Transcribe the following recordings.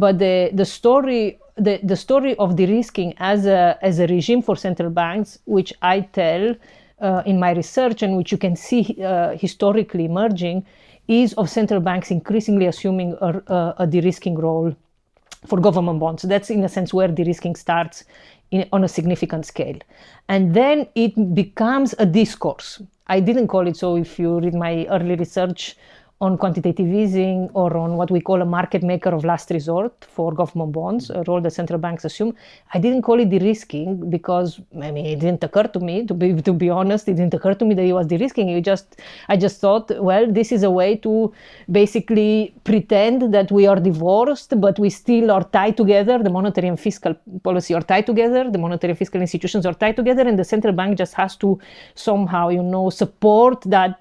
But the story of derisking as a regime for central banks, which I tell in my research and which you can see historically emerging, is of central banks increasingly assuming a derisking role for government bonds. That's in a sense where derisking starts on a significant scale. And then it becomes a discourse. I didn't call it so. If you read my early research on quantitative easing or on what we call a market maker of last resort for government bonds, a role that central banks assume, I didn't call it derisking because, I mean, it didn't occur to me, to be honest, it didn't occur to me that it was derisking. I just thought, well, this is a way to basically pretend that we are divorced, but we still are tied together. The monetary and fiscal policy are tied together. The monetary and fiscal institutions are tied together, and the central bank just has to somehow, support that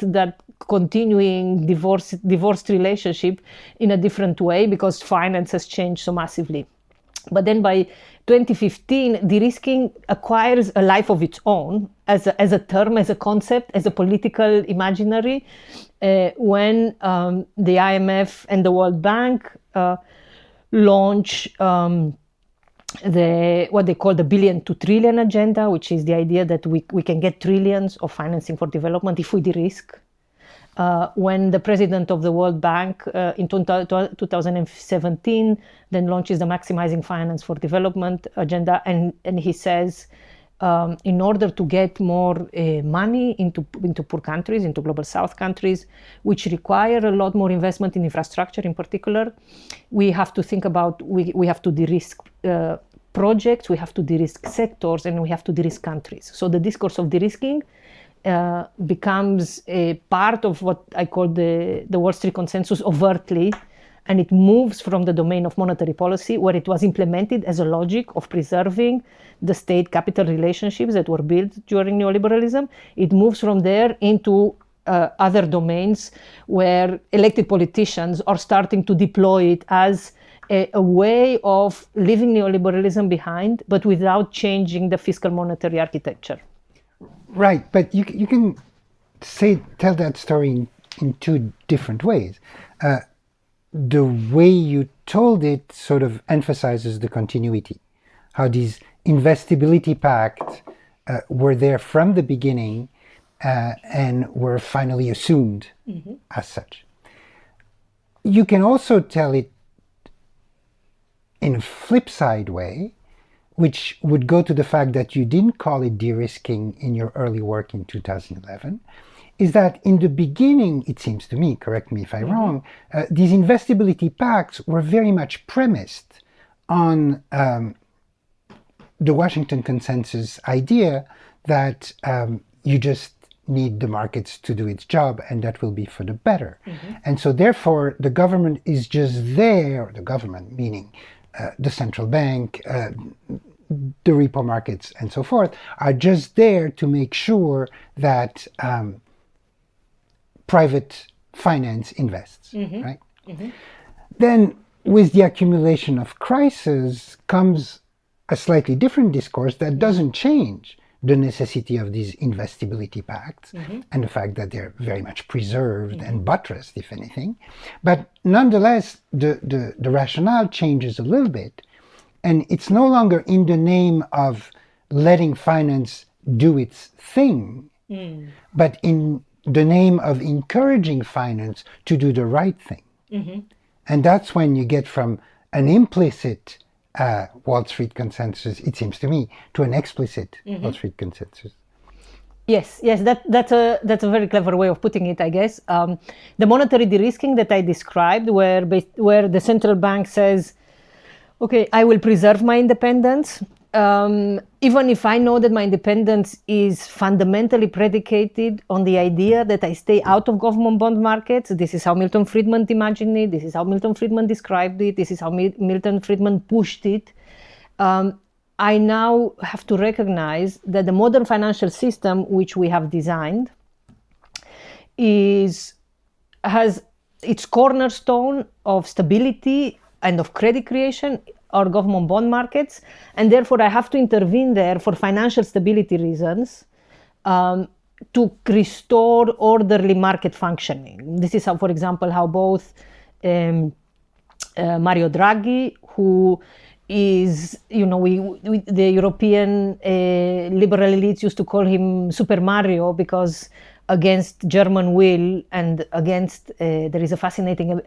continuing divorced relationship in a different way because finance has changed so massively. But then by 2015, derisking acquires a life of its own as a term, as a concept, as a political imaginary, when the IMF and the World Bank launch what they call the billion to trillion agenda, which is the idea that we can get trillions of financing for development if we derisk. When the president of the World Bank in 2017 then launches the Maximizing Finance for Development agenda, and he says, in order to get more money into poor countries, into global south countries, which require a lot more investment in infrastructure in particular, we have to think about, we have to derisk projects, we have to derisk sectors, and we have to derisk countries. So the discourse of derisking becomes a part of what I call the Wall Street consensus overtly, and it moves from the domain of monetary policy, where it was implemented as a logic of preserving the state-capital relationships that were built during neoliberalism. It moves from there into other domains where elected politicians are starting to deploy it as a way of leaving neoliberalism behind, but without changing the fiscal monetary architecture. Right, but you can tell that story in two different ways. The way you told it sort of emphasizes the continuity, how these investability pacts were there from the beginning and were finally assumed as such. You can also tell it in a flip side way, which would go to the fact that you didn't call it de-risking in your early work in 2011, is that in the beginning, it seems to me, correct me if I'm wrong, these investability pacts were very much premised on the Washington consensus idea that you just need the markets to do its job and that will be for the better. And so therefore, the government is just there, the government meaning the central bank, the repo markets, and so forth, are just there to make sure that private finance invests, right? Then, with the accumulation of crises comes a slightly different discourse that doesn't change the necessity of these investability pacts and the fact that they're very much preserved and buttressed, if anything. But nonetheless, the rationale changes a little bit, and it's no longer in the name of letting finance do its thing, but in the name of encouraging finance to do the right thing. And that's when you get from an implicit Wall Street consensus, it seems to me, to an explicit Wall Street consensus. Yes, that's a very clever way of putting it, I guess. The monetary de-risking that I described, where the central bank says, okay, I will preserve my independence, even if I know that my independence is fundamentally predicated on the idea that I stay out of government bond markets. This is how Milton Friedman imagined it. This is how Milton Friedman described it. This is how Milton Friedman pushed it. I now have to recognize that the modern financial system which we have designed has its cornerstone of stability and of credit creation are government bond markets, and therefore I have to intervene there for financial stability reasons to restore orderly market functioning. This is how, for example, how both Mario Draghi, who is, the European liberal elites used to call him Super Mario because against German will and against, there is a fascinating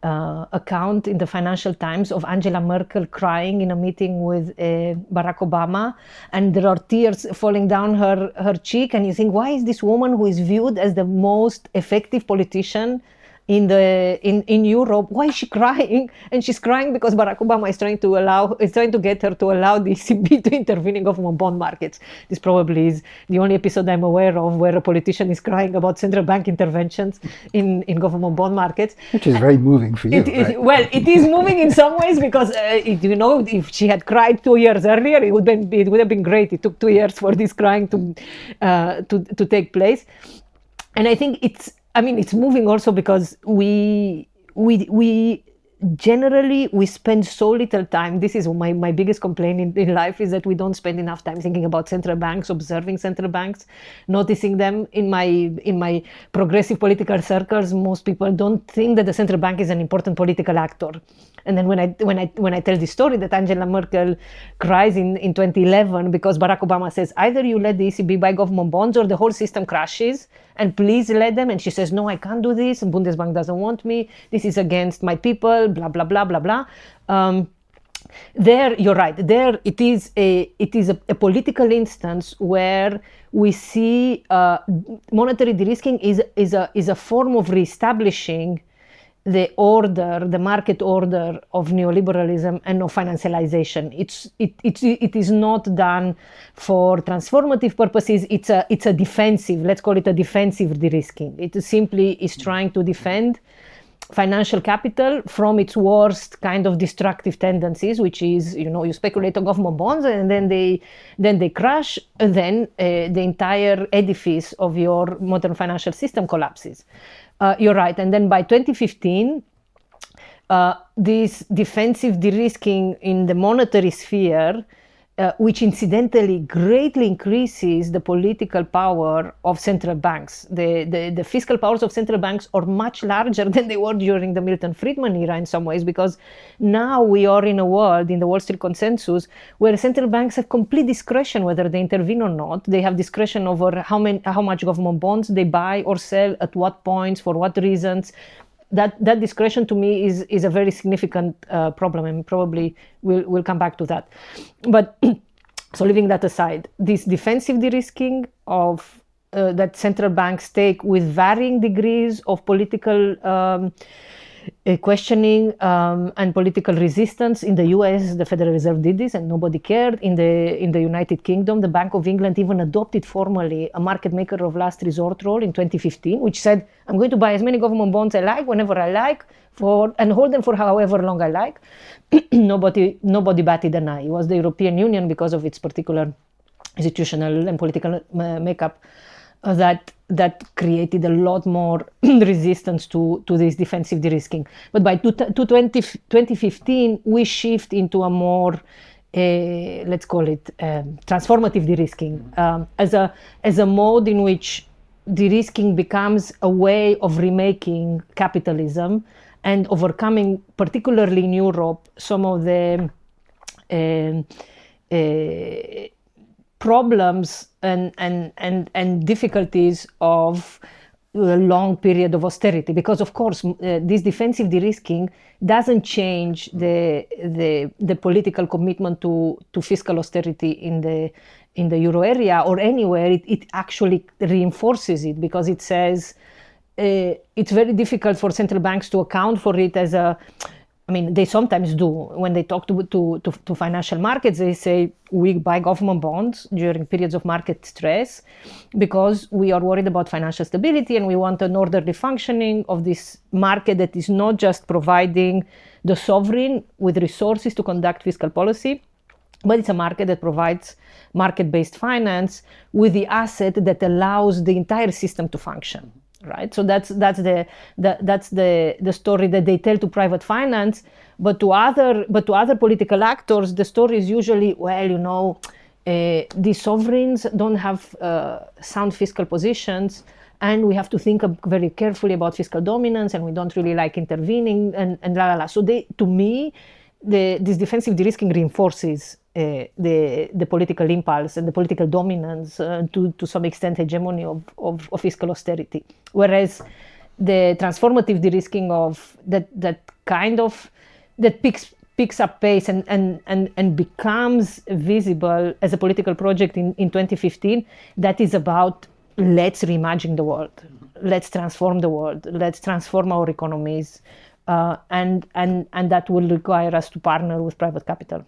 account in the Financial Times of Angela Merkel crying in a meeting with Barack Obama, and there are tears falling down her cheek, and you think, why is this woman who is viewed as the most effective politician in Europe, why is she crying? And she's crying because Barack Obama is trying to get her to allow the ECB to intervene in government bond markets. This probably is the only episode I'm aware of where a politician is crying about central bank interventions in government bond markets. Which is very moving for you. Right? Well, it is moving in some ways because if she had cried 2 years earlier, it would have been great. It took 2 years for this crying to take place, and I think it's moving also because we generally spend so little time. This is my biggest complaint in life, is that we don't spend enough time thinking about central banks, observing central banks, noticing them. In my progressive political circles, most people don't think that the central bank is an important political actor. And then when I tell the story that Angela Merkel cries in 2011 because Barack Obama says, either you let the ECB buy government bonds or the whole system crashes, and please let them. And she says, no, I can't do this. And Bundesbank doesn't want me. This is against my people, blah, blah, blah, blah, blah. There, you're right. There, it is a political instance where we see monetary de-risking is a form of reestablishing the market order of neoliberalism and of financialization. It is not done for transformative purposes. It's a defensive, let's call it a defensive de-risking. It simply is trying to defend financial capital from its worst kind of destructive tendencies, which is, you speculate on government bonds and then they crash, and then the entire edifice of your modern financial system collapses. You're right. And then by 2015, this defensive de-risking in the monetary sphere, which incidentally greatly increases the political power of central banks. The fiscal powers of central banks are much larger than they were during the Milton Friedman era in some ways, because now we are in a world, in the Wall Street consensus, where central banks have complete discretion whether they intervene or not. They have discretion over how much government bonds they buy or sell, at what points, for what reasons. That discretion to me is a very significant problem, and probably we'll come back to that. But so leaving that aside, this defensive de-risking of that central banks take with varying degrees of political questioning and political resistance. In the US, the Federal Reserve did this and nobody cared. In the United Kingdom, the Bank of England even adopted formally a market maker of last resort role in 2015, which said, I'm going to buy as many government bonds I like, whenever I like, and hold them for however long I like. Nobody batted an eye. It was the European Union, because of its particular institutional and political makeup, that created a lot more resistance to this defensive de-risking. But by 2015, we shift into a more, let's call it transformative de-risking, as a mode in which de-risking becomes a way of remaking capitalism and overcoming, particularly in Europe, some of the problems and difficulties of a long period of austerity, because of course this defensive de-risking doesn't change the political commitment to fiscal austerity in the euro area or anywhere. It actually reinforces it, because it says it's very difficult for central banks to account for it as they sometimes do. When they talk to financial markets, they say we buy government bonds during periods of market stress because we are worried about financial stability and we want an orderly functioning of this market that is not just providing the sovereign with resources to conduct fiscal policy, but it's a market that provides market-based finance with the asset that allows the entire system to function. Right, so that's the story that they tell to private finance, but to other political actors, the story is usually, these sovereigns don't have sound fiscal positions, and we have to think very carefully about fiscal dominance, and we don't really like intervening, and la la la. So to me, this defensive de-risking reinforces the political impulse and the political dominance, to some extent hegemony of fiscal austerity. Whereas the transformative de-risking of that picks up pace and becomes visible as a political project in 2015, that is about let's reimagine the world, let's transform the world, let's transform our economies, and that will require us to partner with private capital.